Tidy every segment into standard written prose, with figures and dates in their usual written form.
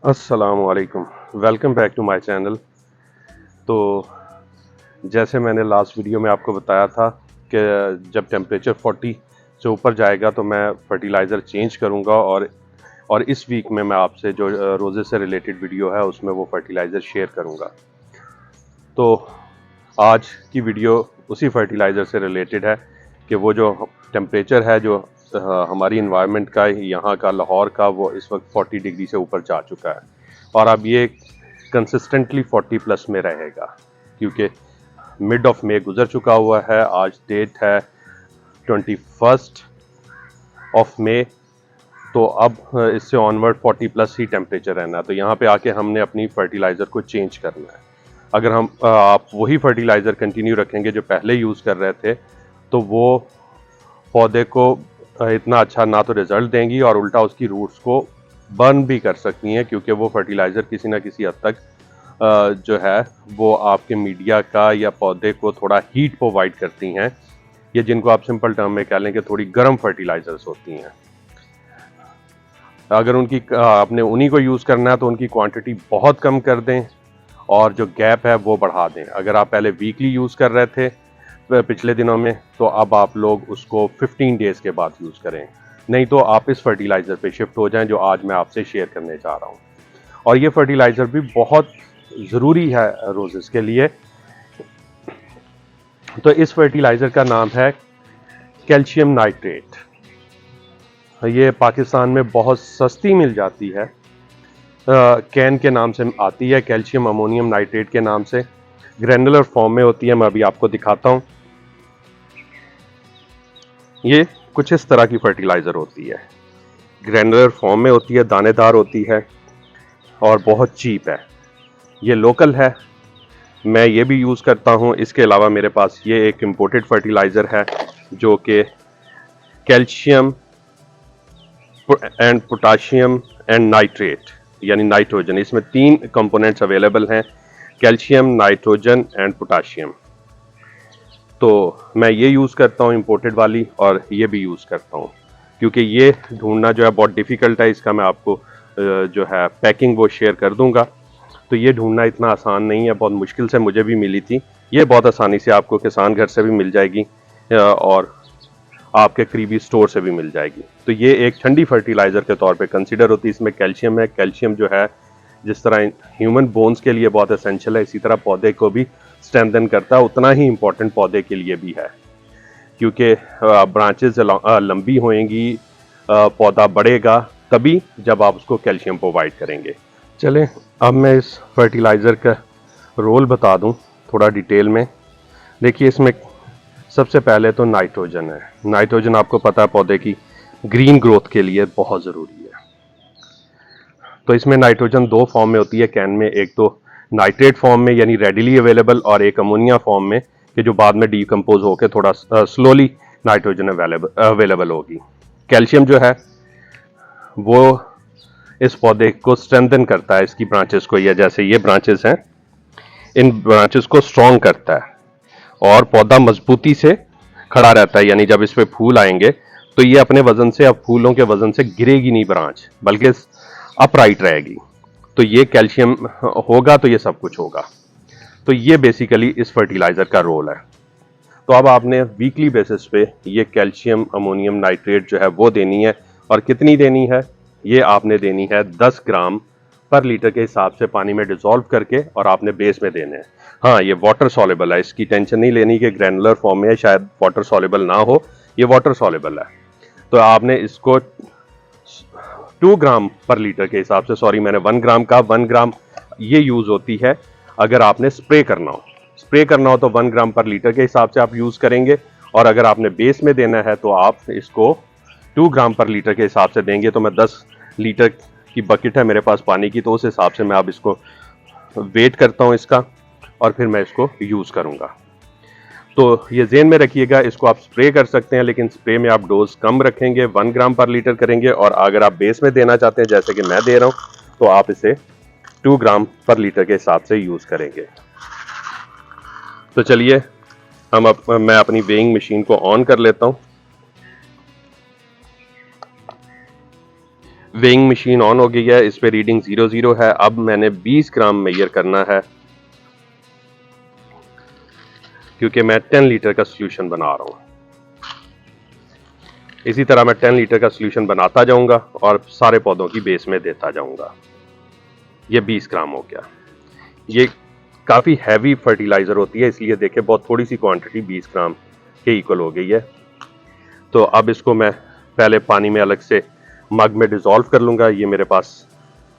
अस्सलामुअलैकुम। Welcome back to my channel. तो जैसे मैंने लास्ट वीडियो में आपको बताया था कि जब टेम्परेचर 40 से ऊपर जाएगा तो मैं फर्टिलाइज़र चेंज करूंगा और इस वीक में मैं आपसे जो रोज़े से रिलेटेड वीडियो है उसमें वो फर्टिलाइज़र शेयर करूंगा। तो आज की वीडियो उसी फर्टिलाइज़र से रिलेटेड है कि वो जो टेम्परेचर है जो हमारी इन्वायरमेंट का यहाँ का लाहौर का वो इस वक्त 40 डिग्री से ऊपर जा चुका है और अब ये कंसिस्टेंटली 40 प्लस में रहेगा क्योंकि मिड ऑफ मई गुजर चुका हुआ है। आज डेट है 21 ऑफ मई। तो अब इससे ऑनवर्ड 40 प्लस ही टेम्परेचर रहना है। तो यहाँ पे आके हमने अपनी फर्टिलाइज़र को चेंज करना है। अगर हम आप वही फर्टिलाइज़र कंटिन्यू रखेंगे जो पहले यूज़ कर रहे थे तो वो पौधे को इतना अच्छा ना तो रिज़ल्ट देंगी और उल्टा उसकी रूट्स को बर्न भी कर सकती हैं क्योंकि वो फर्टिलाइज़र किसी ना किसी हद तक जो है वो आपके मीडिया का या पौधे को थोड़ा हीट प्रोवाइड करती हैं, ये जिनको आप सिंपल टर्म में कह लें कि थोड़ी गर्म फर्टिलाइज़र्स होती हैं। अगर उनकी आपने उन्हीं को यूज़ करना है तो उनकी क्वांटिटी बहुत कम कर दें और जो गैप है वो बढ़ा दें। अगर आप पहले वीकली यूज़ कर रहे थे पिछले दिनों में तो अब आप लोग उसको 15 डेज़ के बाद यूज़ करें, नहीं तो आप इस फर्टिलाइज़र पे शिफ्ट हो जाएं जो आज मैं आपसे शेयर करने जा रहा हूं। और ये फर्टिलाइज़र भी बहुत ज़रूरी है रोज़ेस के लिए। तो इस फर्टिलाइज़र का नाम है कैल्शियम नाइट्रेट। ये पाकिस्तान में बहुत सस्ती मिल जाती है, कैन के नाम से आती है, कैल्शियम अमोनियम नाइट्रेट के नाम से। ग्रैनुलर फॉर्म में होती है, मैं अभी आपको दिखाता हूँ। ये कुछ इस तरह की फर्टिलाइज़र होती है, ग्रैनुलर फॉर्म में होती है, दानेदार होती है और बहुत चीप है। ये लोकल है, मैं ये भी यूज़ करता हूँ। इसके अलावा मेरे पास ये एक इम्पोर्टेड फर्टिलाइज़र है जो कि calcium and potassium and nitrate यानी नाइट्रोजन, इसमें 3 कंपोनेंट्स अवेलेबल हैं, कैल्शियम, नाइट्रोजन एंड पोटाशियम। तो मैं ये यूज़ करता हूँ इम्पोर्टेड वाली और ये भी यूज़ करता हूँ क्योंकि ये ढूंढना जो है बहुत डिफ़िकल्ट है। इसका मैं आपको जो है पैकिंग वो शेयर कर दूंगा। तो ये ढूंढना इतना आसान नहीं है, बहुत मुश्किल से मुझे भी मिली थी। ये बहुत आसानी से आपको किसान घर से भी मिल जाएगी और आपके करीबी स्टोर से भी मिल जाएगी। तो ये एक ठंडी फर्टिलाइज़र के तौर पे कंसीडर होती है। इसमें कैल्शियम है। कैल्शियम जो है जिस तरह ह्यूमन बोन्स के लिए बहुत एसेंशियल है, इसी तरह पौधे को भी स्ट्रेंथन करता है, उतना ही इम्पोर्टेंट पौधे के लिए भी है क्योंकि ब्रांचेज लंबी होएंगी, पौधा बढ़ेगा तभी जब आप उसको कैल्शियम प्रोवाइड करेंगे। चलें अब मैं इस फर्टिलाइज़र का रोल बता दूं थोड़ा डिटेल में। देखिए इसमें सबसे पहले तो नाइट्रोजन है। नाइट्रोजन आपको पता है पौधे की ग्रीन ग्रोथ के लिए बहुत ज़रूरी है। तो इसमें नाइट्रोजन 2 फॉर्म में होती है कैन में, एक तो नाइट्रेट फॉर्म में यानी रेडिली अवेलेबल और एक अमोनिया फॉर्म में कि जो बाद में डीकम्पोज होकर थोड़ा स्लोली नाइट्रोजन अवेलेबल होगी। कैल्शियम जो है वो इस पौधे को स्ट्रेंथन करता है, इसकी ब्रांचेस को, या जैसे ये ब्रांचेस हैं इन ब्रांचेस को स्ट्रॉन्ग करता है और पौधा मजबूती से खड़ा रहता है। यानी जब इस पे फूल आएंगे तो ये अपने वजन से, अब फूलों के वजन से गिरेगी नहीं ब्रांच, बल्कि अपराइट रहेगी। तो ये कैल्शियम होगा तो ये सब कुछ होगा। तो ये बेसिकली इस फर्टिलाइज़र का रोल है। तो अब आपने वीकली बेसिस पे ये कैल्शियम अमोनियम नाइट्रेट जो है वो देनी है। और कितनी देनी है? ये आपने देनी है 10 ग्राम पर लीटर के हिसाब से पानी में डिसॉल्व करके, और आपने बेस में देने हैं। हाँ, ये वाटर सॉल्युबल है, इसकी टेंशन नहीं लेनी कि ग्रैनुलर फॉर्म में शायद वाटर सॉल्युबल ना हो, ये वाटर सॉल्युबल है। तो आपने इसको 2 ग्राम पर लीटर के हिसाब से, सॉरी मैंने 1 ग्राम का, 1 ग्राम ये यूज़ होती है अगर आपने स्प्रे करना हो। स्प्रे करना हो तो 1 ग्राम पर लीटर के हिसाब से आप यूज़ करेंगे, और अगर आपने बेस में देना है तो आप इसको 2 ग्राम पर लीटर के हिसाब से देंगे। तो मैं 10 लीटर की बकेट है मेरे पास पानी की, तो उस हिसाब से मैं अब इसको वेट करता हूँ इसका, और फिर मैं इसको यूज़ करूँगा। तो ये ज़हन में रखिएगा, इसको आप स्प्रे कर सकते हैं लेकिन स्प्रे में आप डोज कम रखेंगे, 1 ग्राम पर लीटर करेंगे। और अगर आप बेस में देना चाहते हैं जैसे कि मैं दे रहा हूँ तो आप इसे 2 ग्राम पर लीटर के हिसाब से यूज़ करेंगे। तो चलिए मैं अपनी वेइंग मशीन को ऑन कर लेता हूँ। वेइंग मशीन ऑन हो गई है, इस पे रीडिंग 00 है। अब मैंने 20 ग्राम मेजर करना है क्योंकि मैं 10 लीटर का सोल्यूशन बना रहा हूं। इसी तरह मैं 10 लीटर का सोल्यूशन बनाता जाऊंगा और सारे पौधों की बेस में देता जाऊंगा। ये 20 ग्राम हो गया। ये काफ़ी हैवी फर्टिलाइज़र होती है, इसलिए देखें बहुत थोड़ी सी क्वांटिटी 20 ग्राम के इक्वल हो गई है। तो अब इसको मैं पहले पानी में अलग से मग में डिज़ोल्व कर लूँगा। ये मेरे पास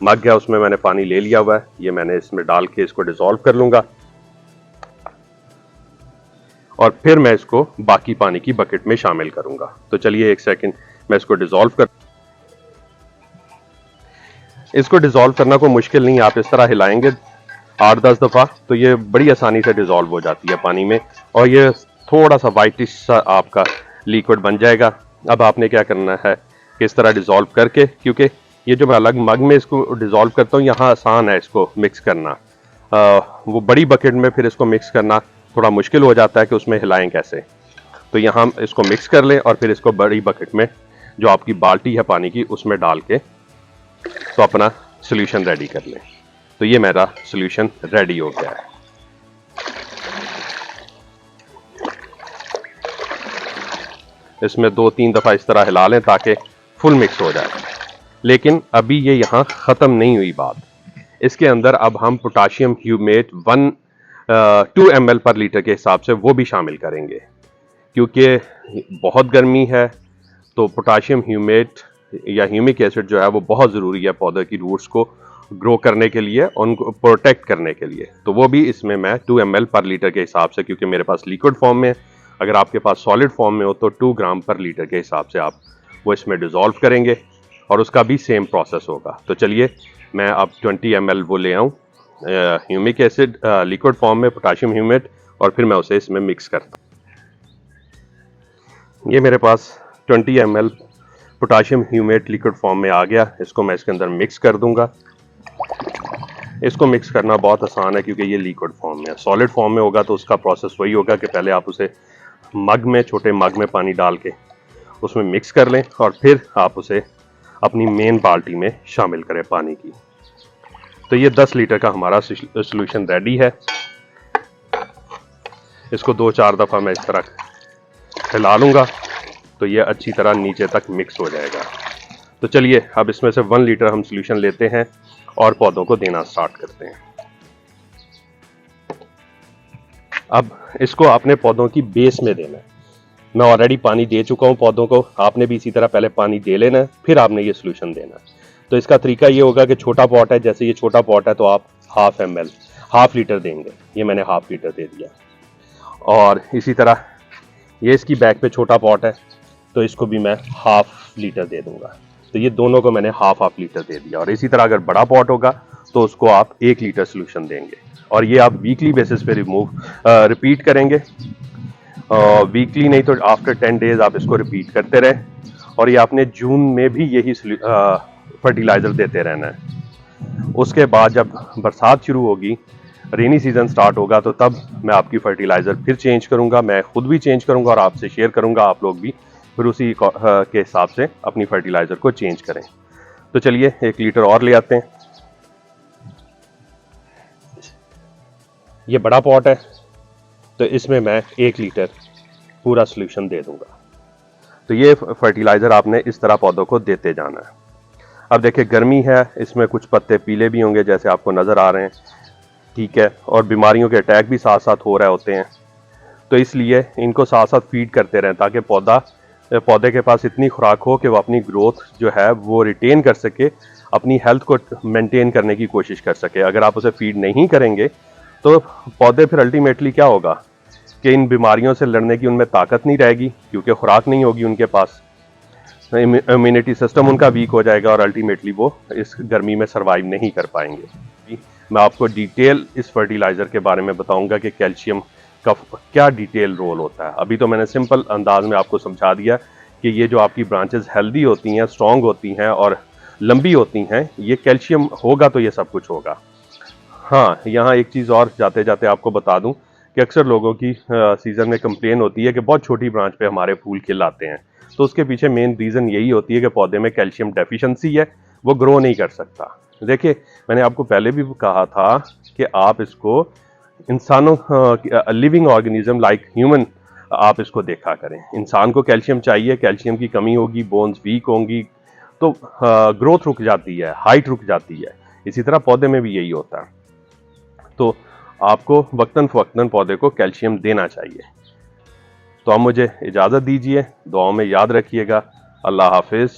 मग है, उसमें मैंने पानी ले लिया हुआ है। ये मैंने इसमें डाल के इसको डिज़ोल्व कर लूँगा और फिर मैं इसको बाकी पानी की बकेट में शामिल करूँगा। तो चलिए एक सेकेंड, मैं इसको डिज़ोल्व कर इसको डिज़ोल्व करना कोई मुश्किल नहीं है। आप इस तरह हिलाएंगे 8-10 दफ़ा तो ये बड़ी आसानी से डिज़ोल्व हो जाती है पानी में और ये थोड़ा सा वाइटिश सा आपका लिक्विड बन जाएगा। अब आपने क्या करना है कि इस तरह डिज़ोल्व करके, क्योंकि ये जो मैं अलग मग में इसको डिज़ोल्व करता हूँ यहाँ आसान है इसको मिक्स करना, वो बड़ी बकेट में फिर इसको मिक्स करना थोड़ा मुश्किल हो जाता है कि उसमें हिलाएं कैसे। तो यहाँ इसको मिक्स कर लें और फिर इसको बड़ी बकेट में जो आपकी बाल्टी है पानी की उसमें डाल के तो अपना सोल्यूशन रेडी कर लें। तो ये मेरा सोल्यूशन रेडी हो गया है। इसमें 2-3 दफ़ा इस तरह हिला लें ताकि फुल मिक्स हो जाए। लेकिन अभी ये यहाँ ख़त्म नहीं हुई बात। इसके अंदर अब हम पोटाशियम ह्यूमेट 2 ml पर लीटर के हिसाब से वो भी शामिल करेंगे, क्योंकि बहुत गर्मी है तो पोटाशियम ह्यूमेट या ह्यूमिक एसिड जो है वो बहुत ज़रूरी है पौधे की रूट्स को ग्रो करने के लिए, उनको प्रोटेक्ट करने के लिए। तो वो भी इसमें मैं 2 ml पर लीटर के हिसाब से, क्योंकि मेरे पास लिक्विड फॉर्म में, अगर आपके पास सॉलिड फॉर्म में हो तो 2 ग्राम पर लीटर के हिसाब से आप वो इसमें डिज़ोल्व करेंगे और उसका भी सेम प्रोसेस होगा। तो चलिए मैं अब 20 ml वो ले आऊँ ह्यूमिक एसिड लिक्विड फॉर्म में पोटाशियम ह्यूमेट और फिर मैं उसे इसमें मिक्स करता हूँ। ये मेरे पास 20 ml potassium humate liquid form में आ गया। इसको मैं इसके अंदर मिक्स कर दूंगा। इसको मिक्स करना बहुत आसान है क्योंकि ये लिक्विड फॉर्म में है। सॉलिड फॉर्म में होगा तो उसका प्रोसेस वही होगा कि पहले आप उसे मग में, छोटे मग में पानी डाल के उसमें मिक्स कर लें और फिर आप उसे अपनी मेन बाल्टी में शामिल करें पानी की। तो ये 10 लीटर का हमारा सोल्यूशन रेडी है। इसको 2-4 दफ़ा मैं इस तरह हिला लूँगा तो ये अच्छी तरह नीचे तक मिक्स हो जाएगा। तो चलिए अब इसमें से 1 लीटर हम सोल्यूशन लेते हैं और पौधों को देना स्टार्ट करते हैं। अब इसको आपने पौधों की बेस में देना है। मैं ऑलरेडी पानी दे चुका हूं पौधों को, आपने भी इसी तरह पहले पानी दे लेना है, फिर आपने ये सोल्यूशन देना है। तो इसका तरीका ये होगा कि छोटा पॉट है, जैसे ये छोटा पॉट है तो आप हाफ लीटर देंगे। ये मैंने हाफ लीटर दे दिया। और इसी तरह ये इसकी बैक पे छोटा पॉट है तो इसको भी मैं हाफ लीटर दे दूंगा। तो ये दोनों को मैंने हाफ लीटर दे दिया। और इसी तरह अगर बड़ा पॉट होगा तो उसको आप 1 लीटर सोल्यूशन देंगे और ये आप वीकली बेसिस पे रिपीट करेंगे। वीकली नहीं तो आफ्टर 10 डेज आप इसको रिपीट करते रहें और ये आपने जून में भी यही फर्टिलाइज़र देते रहना है। उसके बाद जब बरसात शुरू होगी, रेनी सीजन स्टार्ट होगा, तो तब मैं आपकी फर्टिलाइज़र फिर चेंज करूंगा। मैं खुद भी चेंज करूंगा और आपसे शेयर करूंगा, आप लोग भी फिर उसी के हिसाब से अपनी फर्टिलाइज़र को चेंज करें। तो चलिए 1 लीटर और ले आते हैं। ये बड़ा पॉट है तो इसमें मैं 1 लीटर पूरा सोल्यूशन दे दूंगा। तो ये फर्टिलाइज़र आपने इस तरह पौधों को देते जाना है। अब देखिए गर्मी है, इसमें कुछ पत्ते पीले भी होंगे जैसे आपको नज़र आ रहे हैं, ठीक है, और बीमारियों के अटैक भी साथ साथ हो रहे होते हैं। तो इसलिए इनको साथ साथ फीड करते रहें ताकि पौधे के पास इतनी खुराक हो कि वो अपनी ग्रोथ जो है वो रिटेन कर सके, अपनी हेल्थ को मेंटेन करने की कोशिश कर सके। अगर आप उसे फीड नहीं करेंगे तो पौधे फिर अल्टीमेटली क्या होगा कि इन बीमारियों से लड़ने की उनमें ताकत नहीं रहेगी, क्योंकि खुराक नहीं होगी उनके पास, इम्यूनिटी सिस्टम उनका वीक हो जाएगा और अल्टीमेटली वो इस गर्मी में सर्वाइव नहीं कर पाएंगे। मैं आपको डिटेल इस फर्टिलाइज़र के बारे में बताऊंगा कि कैल्शियम का क्या डिटेल रोल होता है। अभी तो मैंने सिंपल अंदाज में आपको समझा दिया कि ये जो आपकी ब्रांचेस हेल्दी होती हैं, स्ट्रॉन्ग होती हैं और लंबी होती हैं, ये कैल्शियम होगा तो ये सब कुछ होगा। हाँ, यहाँ एक चीज़ और जाते जाते आपको बता दूं कि अक्सर लोगों की सीज़न में कंप्लेन होती है कि बहुत छोटी ब्रांच पे हमारे फूल खिल आते हैं। तो उसके पीछे मेन रीज़न यही होती है कि पौधे में कैल्शियम डेफिशिएंसी है वो ग्रो नहीं कर सकता। देखिए, मैंने आपको पहले भी कहा था कि आप इसको इंसानों, लिविंग ऑर्गेनिज्म लाइक ह्यूमन, आप इसको देखा करें। इंसान को कैल्शियम चाहिए, कैल्शियम की कमी होगी, बोन्स वीक होंगी, तो ग्रोथ रुक जाती है, हाइट रुक जाती है। इसी तरह पौधे में भी यही होता है। तो आपको वक्तन फवक्तन पौधे को कैल्शियम देना चाहिए। तो आप मुझे इजाज़त दीजिए, दुआओं में याद रखिएगा। अल्लाह हाफिज़।